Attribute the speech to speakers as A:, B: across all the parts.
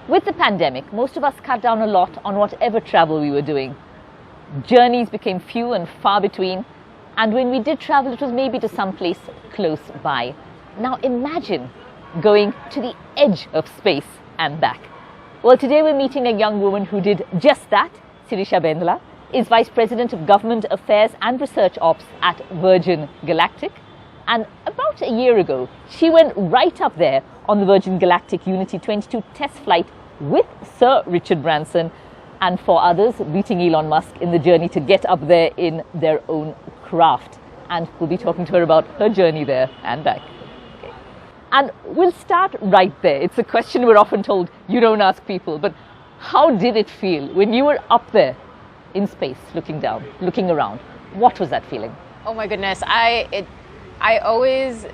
A: With the pandemic, most of us cut down a lot on whatever travel we were doing. Journeys became few and far between, and when we did travel, it was maybe to some place close by. Now imagine going to the edge of space and back. Well, today we're meeting a young woman who did just that. Sirisha Bandla is Vice President of Government Affairs and Research Ops at Virgin Galactic. And about a year ago, she went right up there on the Virgin Galactic Unity 22 test flight with Sir Richard Branson and 4 others, beating Elon Musk in the journey to get up there in their own craft. And we'll be talking to her about her journey there and back. Okay. And we'll start right there. It's a question we're often told you don't ask people, but how did it feel when you were up there in space, looking down, looking around? What was that feeling?
B: Oh my goodness, I always,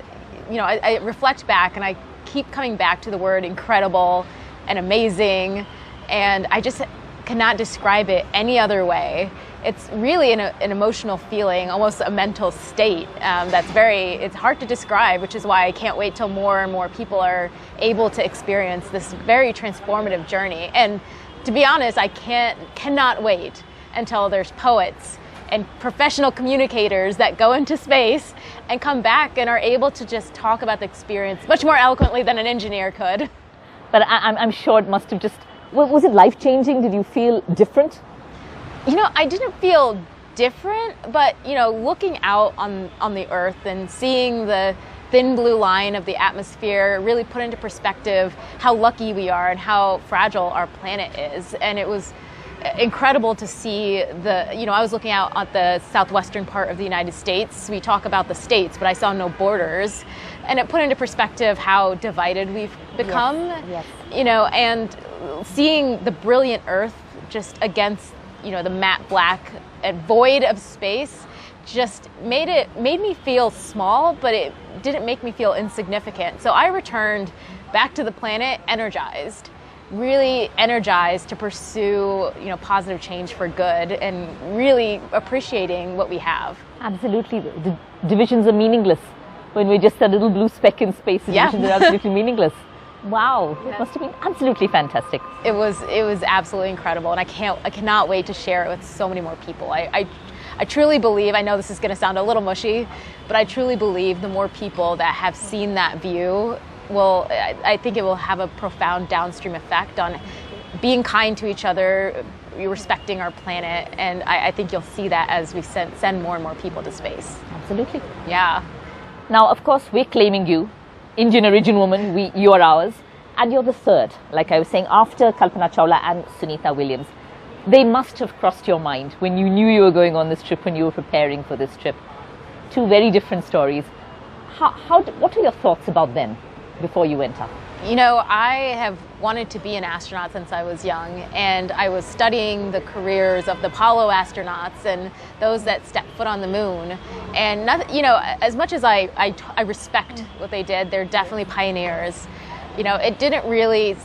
B: I reflect back and I keep coming back to the word incredible and amazing, and I just cannot describe it any other way. It's really an emotional feeling, almost a mental state it's hard to describe, which is why I can't wait till more and more people are able to experience this very transformative journey. And to be honest, I cannot wait until there's poets and professional communicators that go into space and come back and are able to just talk about the experience much more eloquently than an engineer could.
A: But I'm sure it must have just, was it life-changing? Did you feel different?
B: I didn't feel different, but, looking out on the Earth and seeing the thin blue line of the atmosphere really put into perspective how lucky we are and how fragile our planet is. And it was incredible to see I was looking out at the southwestern part of the United States. We talk about the states, but I saw no borders. And it put into perspective how divided we've become.
A: Yes.
B: And seeing the brilliant Earth just against, the matte black and void of space just made me feel small, but it didn't make me feel insignificant. So I returned back to the planet really energized to pursue, positive change for good and really appreciating what we have.
A: Absolutely. The divisions are meaningless. When we're just a little blue speck in space, the divisions are absolutely meaningless. Wow, it must have been absolutely fantastic.
B: It was absolutely incredible, and I cannot wait to share it with so many more people. I truly believe, I know this is going to sound a little mushy, but I truly believe the more people that have seen that view I think it will have a profound downstream effect on being kind to each other, respecting our planet, and I think you'll see that as we send more and more people to space.
A: Absolutely.
B: Yeah.
A: Now, of course, we're claiming you, Indian origin woman, you are ours, and you're the third, like I was saying, after Kalpana and Sunita Williams. They must have crossed your mind when you knew you were going on this trip, when you were preparing for this trip. 2 very different stories. What are your thoughts about them before you went up?
B: I have wanted to be an astronaut since I was young, and I was studying the careers of the Apollo astronauts and those that stepped foot on the moon. And as much as I respect what they did, they're definitely pioneers. It didn't really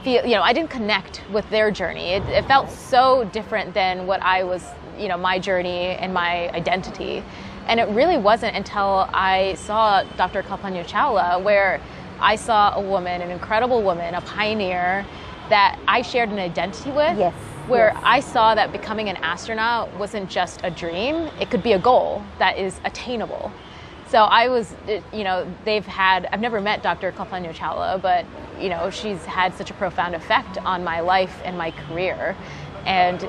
B: feel, I didn't connect with their journey. It felt so different than what I was, my journey and my identity. And it really wasn't until I saw Dr. Kalpana where I saw a woman, an incredible woman, a pioneer that I shared an identity with.
A: Yes.
B: Where I saw that becoming an astronaut wasn't just a dream, it could be a goal that is attainable. So I've never met Dr. Kalpana, but, she's had such a profound effect on my life and my career. And,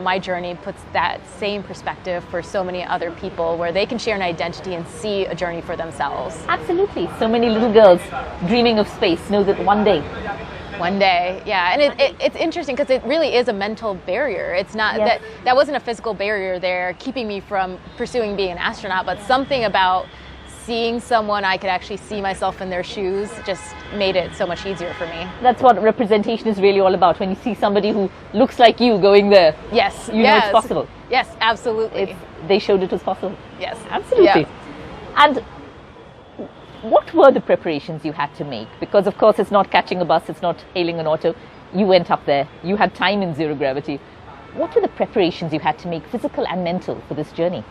B: my journey puts that same perspective for so many other people where they can share an identity and see a journey for themselves.
A: Absolutely. So many little girls dreaming of space know that one day.
B: One day, yeah. And it's interesting because it really is a mental barrier. It's not that wasn't a physical barrier there keeping me from pursuing being an astronaut, but something about seeing someone I could actually see myself in their shoes just made it so much easier for me.
A: That's what representation is really all about. When you see somebody who looks like you going there,
B: yes,
A: you know it's possible.
B: Yes, absolutely.
A: They showed it was possible.
B: Yes,
A: absolutely.
B: Yeah.
A: And what were the preparations you had to make? Because of course it's not catching a bus, it's not hailing an auto. You went up there, you had time in zero gravity. What were the preparations you had to make, physical and mental, for this journey?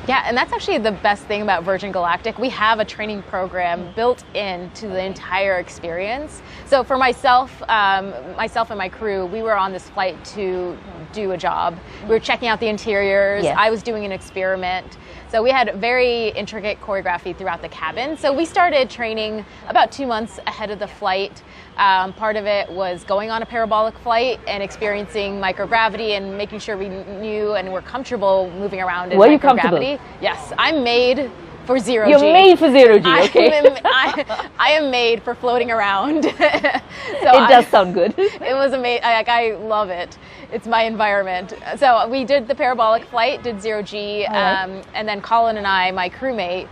B: Yeah, and that's actually the best thing about Virgin Galactic. We have a training program built into the entire experience. So for myself and my crew, we were on this flight to do a job. We were checking out the interiors.
A: Yes.
B: I was doing an experiment. So we had very intricate choreography throughout the cabin. So we started training about 2 months ahead of the flight. Part of it was going on a parabolic flight and experiencing microgravity and making sure we knew and were comfortable moving around in
A: Were you
B: microgravity.
A: comfortable?
B: Yes, I'm made for zero
A: You're
B: G.
A: made for zero G, okay?
B: I am made for floating around.
A: It does sound good.
B: It was amazing. I love it. It's my environment. So we did the parabolic flight, did zero G,
A: right.
B: and then Colin and I, my crewmate,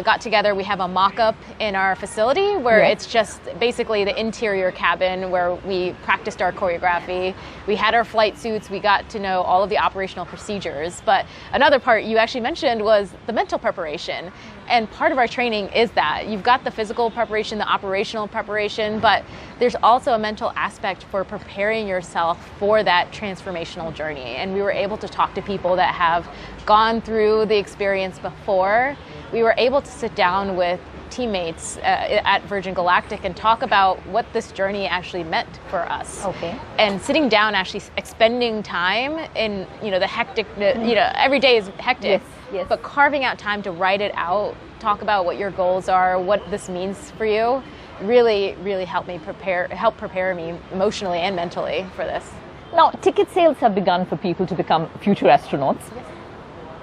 B: got together. We have a mock-up in our facility where
A: Yes.
B: it's just basically the interior cabin where we practiced our choreography. We had our flight suits. We got to know all of the operational procedures. But another part you actually mentioned was the mental preparation. And part of our training is that. You've got the physical preparation, the operational preparation, but there's also a mental aspect for preparing yourself for that transformational journey. And we were able to talk to people that have gone through the experience before. We were able to sit down with teammates at Virgin Galactic and talk about what this journey actually meant for us.
A: Okay.
B: And sitting down, actually expending time in, the hectic, every day is hectic.
A: Yes, yes.
B: But carving out time to write it out, talk about what your goals are, what this means for you, really, really helped prepare me emotionally and mentally for this.
A: Now, ticket sales have begun for people to become future astronauts.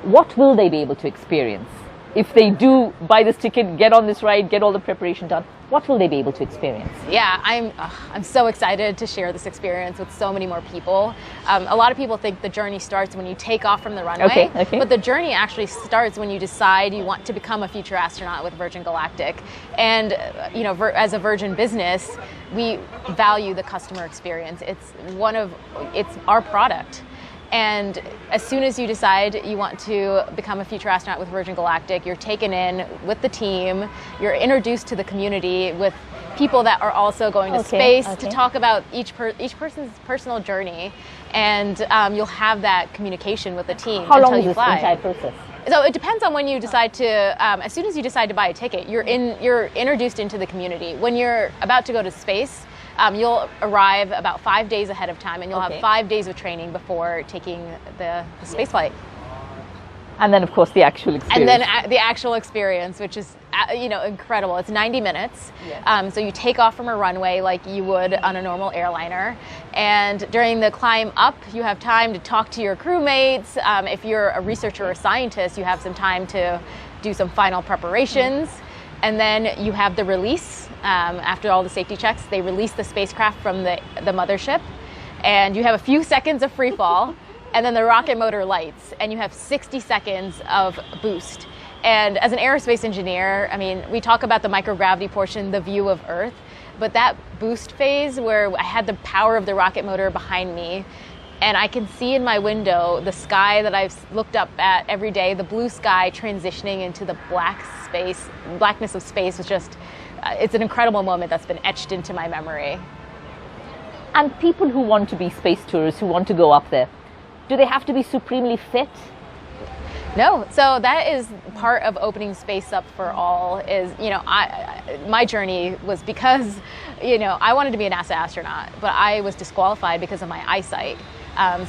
A: What will they be able to experience? If they do buy this ticket, get on this ride, get all the preparation done, what will they be able to experience?
B: Yeah, I'm so excited to share this experience with so many more people. A lot of people think the journey starts when you take off from the runway,
A: Okay.
B: but the journey actually starts when you decide you want to become a future astronaut with Virgin Galactic. And as a Virgin business, we value the customer experience. It's our product. And as soon as you decide you want to become a future astronaut with Virgin Galactic, you're taken in with the team, you're introduced to the community with people that are also going to space to talk about each person's personal journey, and you'll have that communication with the team
A: How
B: until
A: long is
B: you
A: this
B: fly.
A: entire process?
B: So it depends on when you decide to, as soon as you decide to buy a ticket, you're introduced into the community. When you're about to go to space, you'll arrive about 5 days ahead of time, and you'll have 5 days of training before taking the space flight.
A: And then, of course, the actual experience.
B: And then the actual experience, which is incredible. It's 90 minutes.
A: Yes.
B: So you take off from a runway like you would on a normal airliner. And during the climb up, you have time to talk to your crewmates. If you're a researcher or a scientist, you have some time to do some final preparations. And then you have the release. After all the safety checks, they release the spacecraft from the mothership. And you have a few seconds of free fall. And then the rocket motor lights, and you have 60 seconds of boost. And as an aerospace engineer, we talk about the microgravity portion, the view of Earth, but that boost phase where I had the power of the rocket motor behind me, and I can see in my window the sky that I've looked up at every day, the blue sky transitioning into the blackness of space was just, it's an incredible moment that's been etched into my memory.
A: And people who want to be space tourists, who want to go up there, do they have to be supremely fit?
B: No, so that is part of opening space up for all. Is my journey was because I wanted to be a NASA astronaut, but I was disqualified because of my eyesight.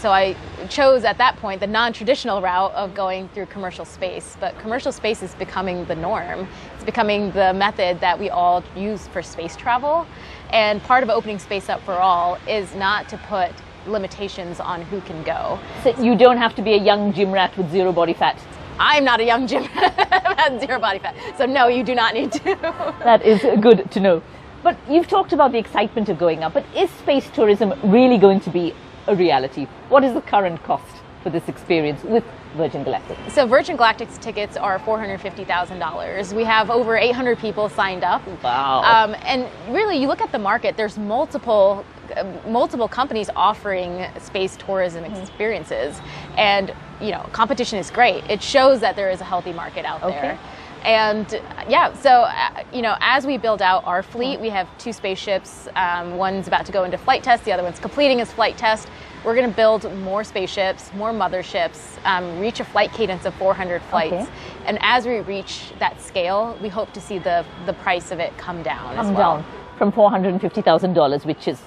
B: So I chose at that point the non-traditional route of going through commercial space. But commercial space is becoming the norm. It's becoming the method that we all use for space travel. And part of opening space up for all is not to put limitations on who can go.
A: So you don't have to be a young gym rat with zero body fat?
B: I'm not a young gym rat with zero body fat. So no, you do not need to.
A: That is good to know. But you've talked about the excitement of going up, but is space tourism really going to be a reality? What is the current cost for this experience with Virgin Galactic?
B: So Virgin Galactic's tickets are $450,000. We have over 800 people signed up.
A: Wow.
B: And really, you look at the market, there's multiple companies offering space tourism experiences. And, competition is great. It shows that there is a healthy market out there. And yeah, so as we build out our fleet, we have 2 spaceships. One's about to go into flight test, the other one's completing his flight test. We're going to build more spaceships, more motherships, reach a flight cadence of 400 flights. Okay. And as we reach that scale, we hope to see the price of it come down as well.
A: Down from $450,000, which is,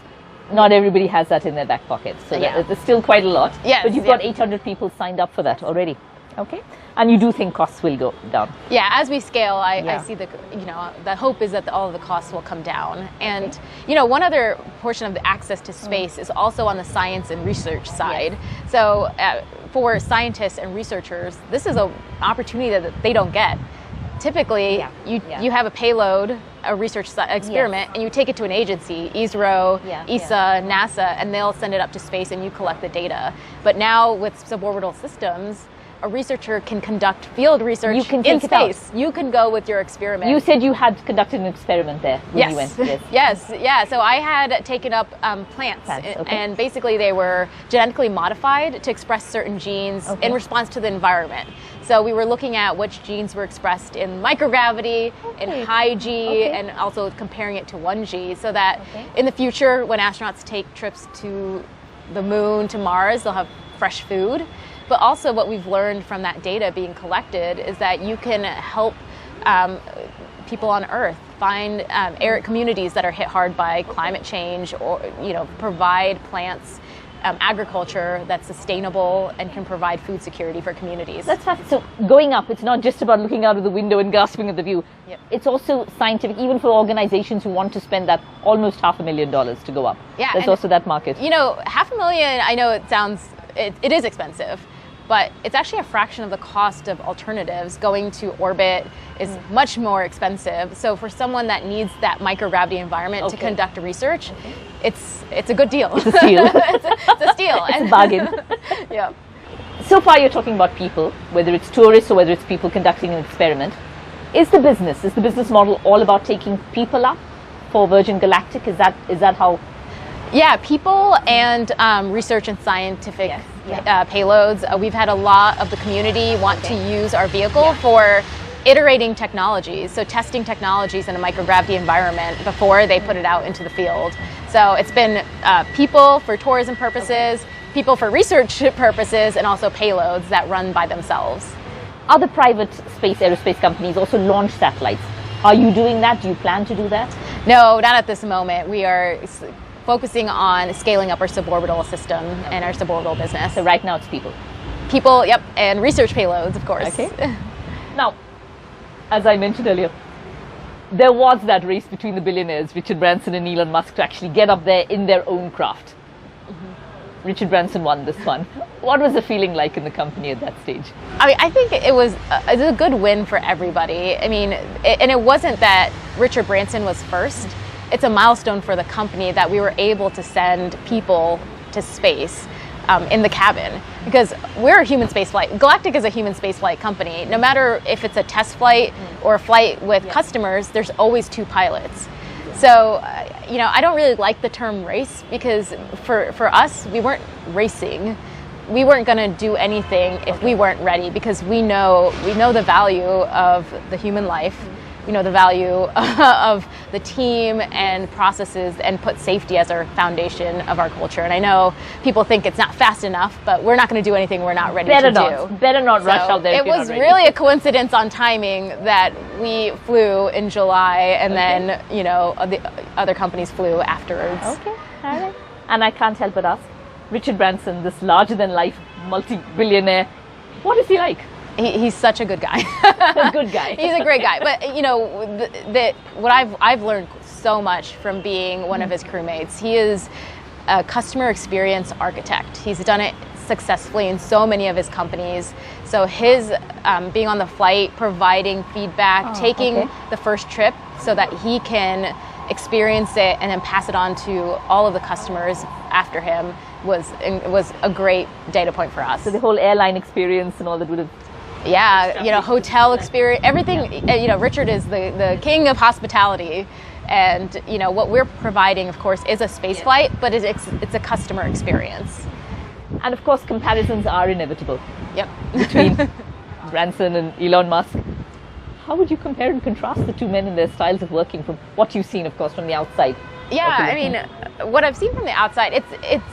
A: not everybody has that in their back pocket. So it's still quite a lot.
B: Yes,
A: but you've got 800 people signed up for that already. Okay. And you do think costs will go down?
B: Yeah, as we scale, I see the hope is that all of the costs will come down. And one other portion of the access to space is also on the science and research side. Yes. So for scientists and researchers, this is an opportunity that they don't get. Typically, you have a payload, a research experiment, and you take it to an agency, ISRO, ESA, NASA, and they'll send it up to space and you collect the data. But now with suborbital systems, a researcher can conduct field research in space. You can go with your experiment.
A: You said you had conducted an experiment there when you went.
B: Yes. So I had taken up plants, and basically they were genetically modified to express certain genes in response to the environment. So we were looking at which genes were expressed in microgravity, in high G, and also comparing it to 1G, so that in the future, when astronauts take trips to the moon, to Mars, they'll have fresh food. But also what we've learned from that data being collected is that you can help people on Earth find arid communities that are hit hard by climate change, or provide plants, agriculture that's sustainable and can provide food security for communities.
A: That's fascinating. So going up, it's not just about looking out of the window and gasping at the view.
B: Yep.
A: It's also scientific, even for organizations who want to spend that almost $500,000 to go up.
B: Yeah,
A: there's also that market.
B: $500,000, I know it is expensive, but it's actually a fraction of the cost of alternatives. Going to orbit is much more expensive. So for someone that needs that microgravity environment to conduct research, it's a good deal.
A: It's a steal.
B: it's a steal.
A: It's a bargain.
B: Yeah.
A: So far you're talking about people, whether it's tourists or whether it's people conducting an experiment. Is the business model all about taking people up for Virgin Galactic? Is that how?
B: Yeah, people and research and scientific payloads. We've had a lot of the community want to use our vehicle for iterating technologies, so testing technologies in a microgravity environment before they put it out into the field. So it's been people for tourism purposes, people for research purposes, and also payloads that run by themselves.
A: Other private aerospace companies also launch satellites. Are you doing that? Do you plan to do that?
B: No, not at this moment. We are focusing on scaling up our suborbital system and our suborbital business.
A: So right now it's people.
B: People, and research payloads, of course.
A: Okay. Now, as I mentioned earlier, there was that race between the billionaires, Richard Branson and Elon Musk, to actually get up there in their own craft. Richard Branson won this one. What was the feeling like in the company at that stage?
B: I think it was a good win for everybody. And it wasn't that Richard Branson was first. It's a milestone for the company that we were able to send people to space in the cabin, because we're a human space flight. Galactic is a human space flight company. No matter if it's a test flight or a flight with customers, there's always 2 pilots. So, I don't really like the term race, because for us, we weren't racing. We weren't going to do anything if we weren't ready, because we know the value of the human life. We know the value of the team and processes, and put safety as our foundation of our culture. And I know people think it's not fast enough, but we're not going to do anything we're not ready to do.
A: Better not rush out there.
B: It was really a coincidence on timing that we flew in July, and then the other companies flew afterwards.
A: Okay, all right. And I can't help but ask, Richard Branson, this larger-than-life multi-billionaire, what is he like?
B: He's such a good guy.
A: A good guy.
B: He's a great guy. But what I've learned so much from being one of his crewmates. He is a customer experience architect. He's done it successfully in so many of his companies. So his being on the flight, providing feedback, taking the first trip so that he can experience it and then pass it on to all of the customers after him was a great data point for us.
A: So the whole airline experience and all that would have.
B: Yeah, hotel experience, everything. Richard is the king of hospitality, and what we're providing, of course, is a space flight, but it's a customer experience.
A: And of course, comparisons are inevitable.
B: Yep.
A: Between Branson and Elon Musk. How would you compare and contrast the two men in their styles of working from what you've seen, of course, from the outside?
B: Yeah, I mean, what I've seen from the outside, it's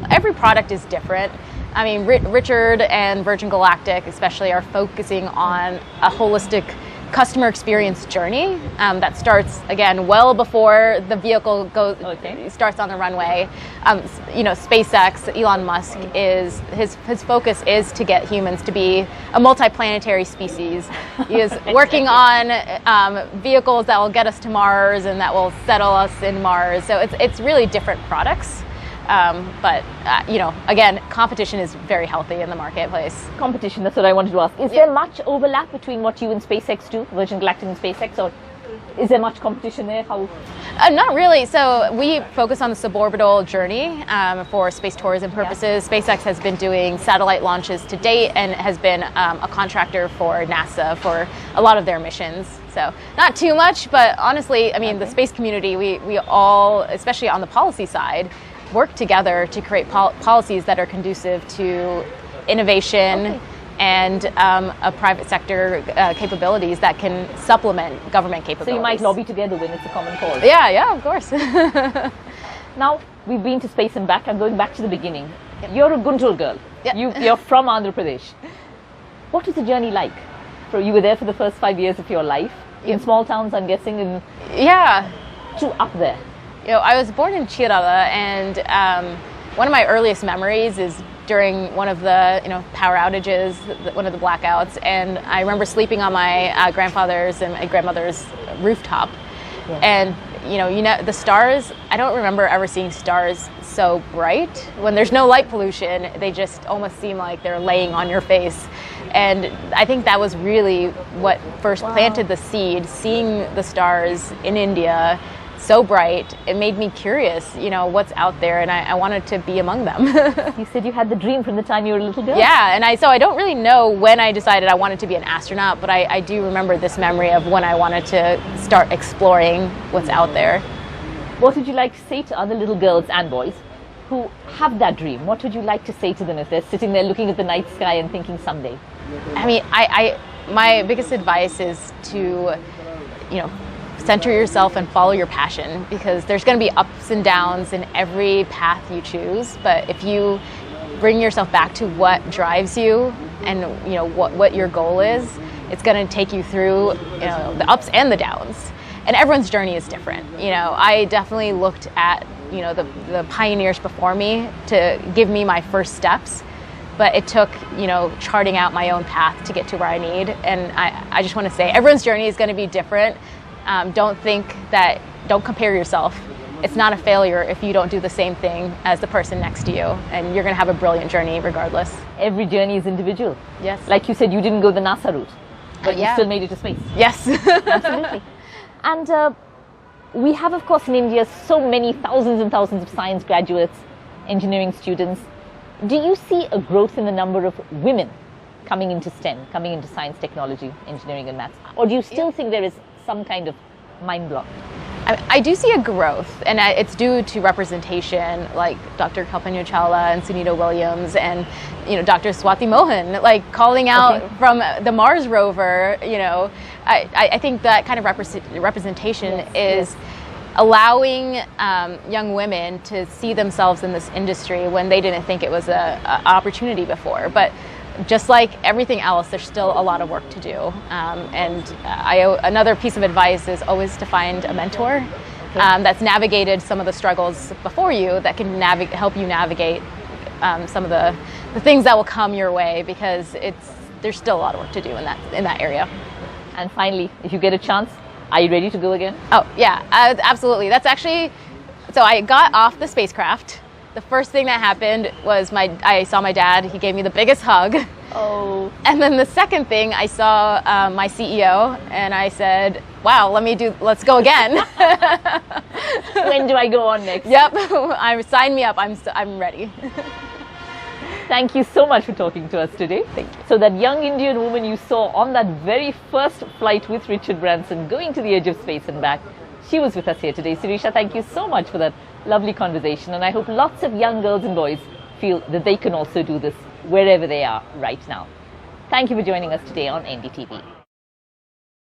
B: every product is different. I mean, Richard and Virgin Galactic especially are focusing on a holistic customer experience journey that starts, again, well before the vehicle starts on the runway. SpaceX, Elon Musk, his focus is to get humans to be a multiplanetary species. He is working on vehicles that will get us to Mars and that will settle us in Mars. So it's really different products. Again, competition is very healthy in the marketplace.
A: Competition, that's what I wanted to ask. Is there much overlap between what you and SpaceX do, Virgin Galactic and SpaceX, or is there much competition there? How?
B: Not really. So we focus on the suborbital journey for space tourism purposes. Yeah. SpaceX has been doing satellite launches to date and has been a contractor for NASA for a lot of their missions. So not too much, but honestly, I mean, the space community, we all, especially on the policy side, work together to create policies that are conducive to innovation and a private sector capabilities that can supplement government capabilities.
A: So you might lobby together when it's a common cause.
B: Yeah, of course.
A: Now, we've been to space and back. I'm going back to the beginning. Yep. You're a Guntur girl. Yep. You're from Andhra Pradesh. What was the journey like? You were there for the first 5 years of your life, in small towns, I'm guessing, to up there.
B: I was born in Chirala, and one of my earliest memories is during one of the power outages, one of the blackouts, and I remember sleeping on my grandfather's and my grandmother's rooftop. Yeah. And the stars, I don't remember ever seeing stars so bright. When there's no light pollution, they just almost seem like they're laying on your face. And I think that was really what first planted the seed, seeing the stars in India so bright. It made me curious, what's out there, and I wanted to be among them.
A: You said you had the dream from the time you were a little girl.
B: Yeah, and so I don't really know when I decided I wanted to be an astronaut, but I do remember this memory of when I wanted to start exploring what's out there.
A: What would you like to say to other little girls and boys who have that dream? What would you like to say to them if they're sitting there looking at the night sky and thinking someday?
B: I mean, my biggest advice is to, center yourself and follow your passion, because there's going to be ups and downs in every path you choose. But if you bring yourself back to what drives you and what your goal is, it's going to take you through the ups and the downs. And everyone's journey is different. I definitely looked at the pioneers before me to give me my first steps. But it took, charting out my own path to get to where I need. And I just want to say, everyone's journey is going to be different. Don't compare yourself. It's not a failure if you don't do the same thing as the person next to you, and you're going to have a brilliant journey regardless.
A: Every journey is individual.
B: Yes.
A: Like you said, you didn't go the NASA route, but you still made it to space.
B: Yes.
A: Absolutely. And we have, of course, in India, so many thousands and thousands of science graduates, engineering students. Do you see a growth in the number of women coming into STEM, coming into science, technology, engineering and maths? Or do you still think there is some kind of mind block?
B: I do see a growth, and it's due to representation, like Dr. Kalpana and Sunita Williams and Dr. Swati Mohan, like calling out from the Mars rover. I think that kind of representation is allowing young women to see themselves in this industry when they didn't think it was an opportunity before. But just like everything else, there's still a lot of work to do. Another piece of advice is always to find a mentor that's navigated some of the struggles before you, that can help you navigate some of the things that will come your way, because there's still a lot of work to do in that area.
A: And finally, if you get a chance, are you ready to go again?
B: Oh, yeah, absolutely. That's actually, so I got off the spacecraft. The first thing that happened was I saw my dad. He gave me the biggest hug.
A: Oh.
B: And then the second thing, I saw my CEO, and I said, wow, let's go again.
A: When do I go on next?
B: Yep, sign me up. I'm ready.
A: Thank you so much for talking to us today.
B: Thank you.
A: So that young Indian woman you saw on that very first flight with Richard Branson going to the edge of space and back, she was with us here today. Sirisha, thank you so much for that lovely conversation, and I hope lots of young girls and boys feel that they can also do this wherever they are right now. Thank you for joining us today on NDTV.